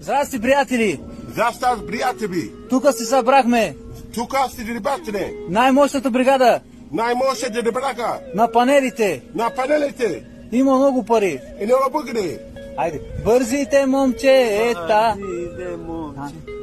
Здрасти, приятели! Здрасти, приятели! Тук се събрахме. Тук сте рибатне. Най-мощната бригада Най-мощната бригада на панелите. на панелите. Има много пари. И много бъгне. Айде. Бързите момчета.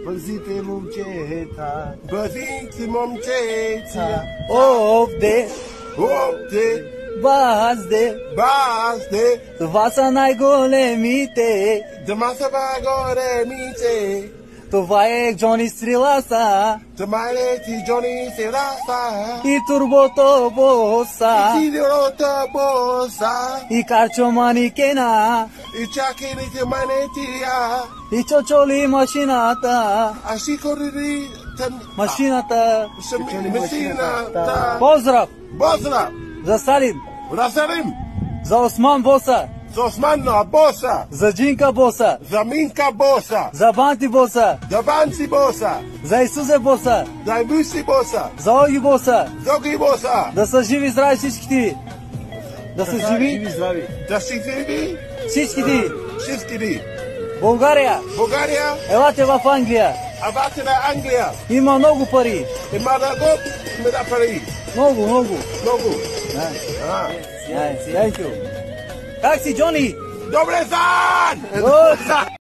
Бързите момчета. Бързите момчета. Овде. Опте. Базде. Басте. Това са най-големите. Дома са големите. Това е Джони Стриласа. Тамалети Джони Сераса. И турбото боса. И сидорото боса. И карчо манекена. И чакените манетия. И чочоли машината. А шикорили Машината. машината. Поздрав Поздрав. за Салим. Разарим. За Осман боса. За Османа боса. За Джинка боса. За Минка боса. За Банти боса. За Банси боса. За Исусе боса. За Муси боса. За Оги боса. Зоги боса. Да са живи здрави всичките. Да са живи здрави. Да си живи всичките. всички. България. България, Елате в Англия. абате на Англия. Има много пари. Има да го, има да пари. Много. Много. Thank you. Как си, Джони? Добре сан! Good.